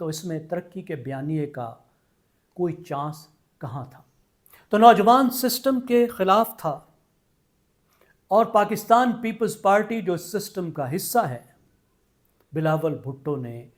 تو اس میں ترقی کے بیانیے کا کوئی چانس کہاں تھا؟ تو نوجوان سسٹم کے خلاف تھا، اور پاکستان پیپلز پارٹی جو سسٹم کا حصہ ہے، بلاول بھٹو نے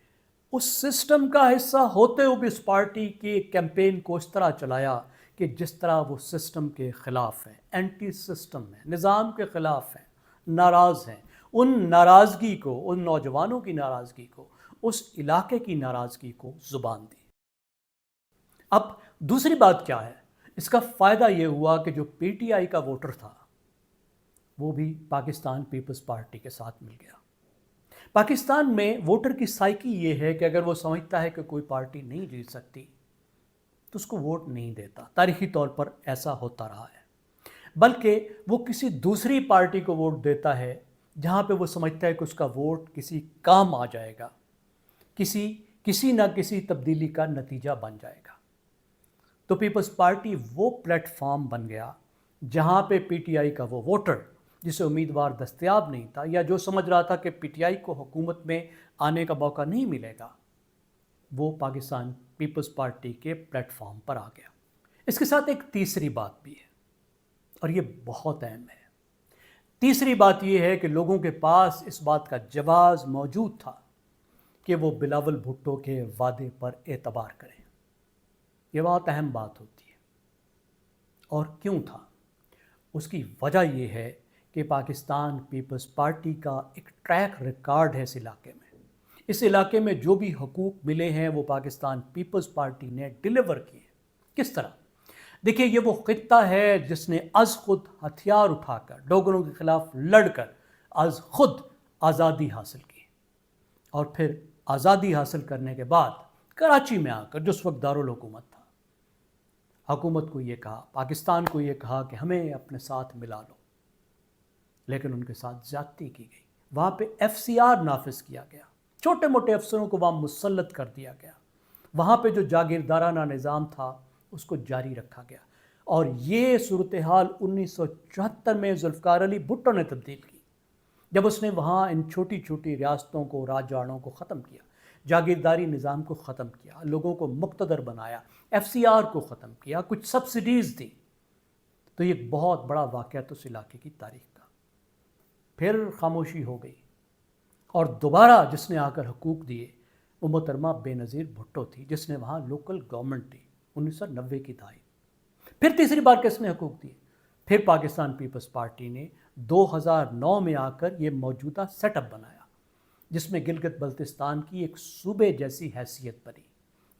اس سسٹم کا حصہ ہوتے ہوئے بھی اس پارٹی کی کیمپین کو اس طرح چلایا کہ جس طرح وہ سسٹم کے خلاف ہیں، اینٹی سسٹم ہیں، نظام کے خلاف ہیں، ناراض ہیں، ان ناراضگی کو، ان نوجوانوں کی ناراضگی کو، اس علاقے کی ناراضگی کو زبان دی۔ اب دوسری بات کیا ہے؟ اس کا فائدہ یہ ہوا کہ جو پی ٹی آئی کا ووٹر تھا وہ بھی پاکستان پیپلز پارٹی کے ساتھ مل گیا۔ پاکستان میں ووٹر کی سائیکی یہ ہے کہ اگر وہ سمجھتا ہے کہ کوئی پارٹی نہیں جیت سکتی تو اس کو ووٹ نہیں دیتا۔ تاریخی طور پر ایسا ہوتا رہا ہے، بلکہ وہ کسی دوسری پارٹی کو ووٹ دیتا ہے جہاں پہ وہ سمجھتا ہے کہ اس کا ووٹ کسی کام آ جائے گا، کسی نہ کسی تبدیلی کا نتیجہ بن جائے گا۔ تو پیپلز پارٹی وہ پلیٹ فارم بن گیا جہاں پہ پی ٹی آئی کا وہ ووٹر جسے امیدوار دستیاب نہیں تھا، یا جو سمجھ رہا تھا کہ پی ٹی آئی کو حکومت میں آنے کا موقع نہیں ملے گا، وہ پاکستان پیپلز پارٹی کے پلیٹ فارم پر آ گیا۔ اس کے ساتھ ایک تیسری بات بھی ہے، اور یہ بہت اہم ہے۔ تیسری بات یہ ہے کہ لوگوں کے پاس اس بات کا جواز موجود تھا کہ وہ بلاول بھٹو کے وعدے پر اعتبار کریں۔ یہ بہت اہم بات ہوتی ہے۔ اور کیوں تھا؟ اس کی وجہ یہ ہے کہ پاکستان پیپلز پارٹی کا ایک ٹریک ریکارڈ ہے اس علاقے میں۔ اس علاقے میں جو بھی حقوق ملے ہیں وہ پاکستان پیپلز پارٹی نے ڈیلیور کیے۔ کس طرح؟ دیکھیے، یہ وہ خطہ ہے جس نے از خود ہتھیار اٹھا کر ڈوگروں کے خلاف لڑ کر از خود آزادی حاصل کی، اور پھر آزادی حاصل کرنے کے بعد کراچی میں آ کر، جو اس وقت دارالحکومت تھا، حکومت کو یہ کہا، پاکستان کو یہ کہا کہ ہمیں اپنے ساتھ ملا لو، لیکن ان کے ساتھ زیادتی کی گئی۔ وہاں پہ ایف سی آر نافذ کیا گیا، چھوٹے موٹے افسروں کو وہاں مسلط کر دیا گیا، وہاں پہ جو جاگیردارانہ نظام تھا اس کو جاری رکھا گیا، اور یہ صورتحال 1974 میں ذوالفقار علی بھٹو نے تبدیل کی، جب اس نے وہاں ان چھوٹی چھوٹی ریاستوں کو، راجاڑوں کو ختم کیا، جاگیرداری نظام کو ختم کیا، لوگوں کو مقتدر بنایا، ایف سی آر کو ختم کیا، کچھ سبسڈیز دی۔ تو یہ ایک بہت بڑا واقعہ تو اس علاقے کی تاریخ کا۔ پھر خاموشی ہو گئی، اور دوبارہ جس نے آ کر حقوق دیے وہ محترمہ بے نظیر بھٹو تھی، جس نے وہاں لوکل گورنمنٹ دی 1990 کی دہائی۔ پھر تیسری بار کس نے حقوق دیے؟ پھر پاکستان پیپلز پارٹی نے 2009 میں آ کر یہ موجودہ سیٹ اپ بنایا، جس میں گلگت بلتستان کی ایک صوبے جیسی حیثیت بنی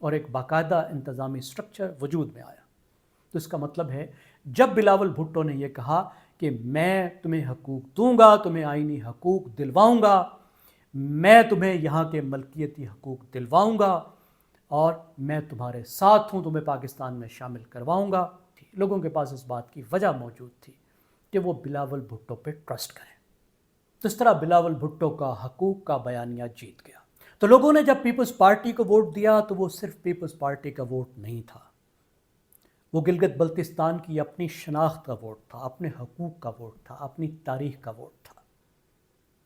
اور ایک باقاعدہ انتظامی سٹرکچر وجود میں آیا۔ تو اس کا مطلب ہے، جب بلاول بھٹو نے یہ کہا کہ میں تمہیں حقوق دوں گا، تمہیں آئینی حقوق دلواؤں گا، میں تمہیں یہاں کے ملکیتی حقوق دلواؤں گا، اور میں تمہارے ساتھ ہوں، تمہیں پاکستان میں شامل کرواؤں گا، لوگوں کے پاس اس بات کی وجہ موجود تھی کہ وہ بلاول بھٹو پہ ٹرسٹ کریں۔ تو اس طرح بلاول بھٹو کا حقوق کا بیانیہ جیت گیا۔ تو لوگوں نے جب پیپلز پارٹی کو ووٹ دیا تو وہ صرف پیپلز پارٹی کا ووٹ نہیں تھا، وہ گلگت بلتستان کی اپنی شناخت کا ووٹ تھا، اپنے حقوق کا ووٹ تھا، اپنی تاریخ کا ووٹ تھا۔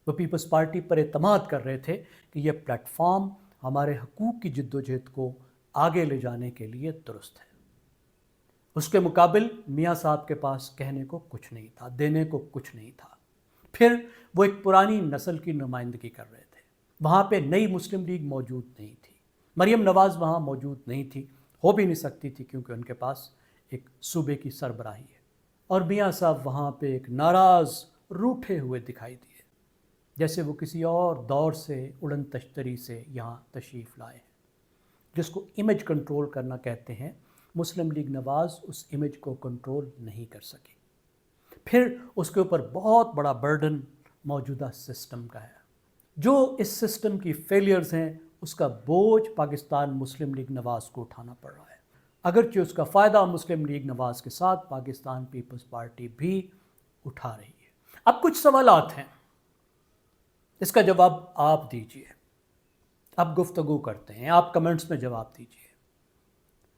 وہ پیپلز پارٹی پر اعتماد کر رہے تھے کہ یہ پلیٹ فارم ہمارے حقوق کی جدوجہد کو آگے لے جانے کے لیے درست ہے۔ اس کے مقابل میاں صاحب کے پاس کہنے کو کچھ نہیں تھا، دینے کو کچھ نہیں تھا۔ پھر وہ ایک پرانی نسل کی نمائندگی کر رہے تھے۔ وہاں پہ نئی مسلم لیگ موجود نہیں تھی، مریم نواز وہاں موجود نہیں تھی، ہو بھی نہیں سکتی تھی، کیونکہ ان کے پاس ایک صوبے کی سربراہی ہے، اور میاں صاحب وہاں پہ ایک ناراض، روٹھے ہوئے دکھائی دیے، جیسے وہ کسی اور دور سے اڑن تشتری سے یہاں تشریف لائے ہیں، جس کو امیج کنٹرول کرنا کہتے ہیں۔ مسلم لیگ نواز اس امیج کو کنٹرول نہیں کر سکی۔ پھر اس کے اوپر بہت بڑا برڈن موجودہ سسٹم کا ہے، جو اس سسٹم کی فیلیئرز ہیں، اس کا بوجھ پاکستان مسلم لیگ نواز کو اٹھانا پڑ رہا ہے، اگرچہ اس کا فائدہ مسلم لیگ نواز کے ساتھ پاکستان پیپلز پارٹی بھی اٹھا رہی ہے۔ اب کچھ سوالات ہیں، اس کا جواب آپ دیجئے، اب گفتگو کرتے ہیں، آپ کمنٹس میں جواب دیجئے۔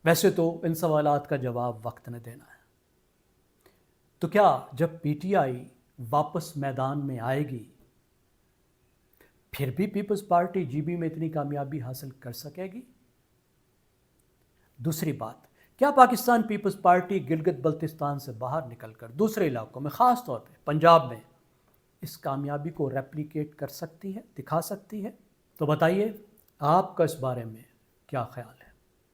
ویسے تو ان سوالات کا جواب وقت نے دینا ہے۔ تو کیا جب پی ٹی آئی واپس میدان میں آئے گی پھر بھی پیپلز پارٹی جی بی میں اتنی کامیابی حاصل کر سکے گی؟ دوسری بات، کیا پاکستان پیپلز پارٹی گلگت بلتستان سے باہر نکل کر دوسرے علاقوں میں، خاص طور پہ پنجاب میں، اس کامیابی کو ریپلیکیٹ کر سکتی ہے، دکھا سکتی ہے؟ تو بتائیے آپ کا اس بارے میں کیا خیال ہے؟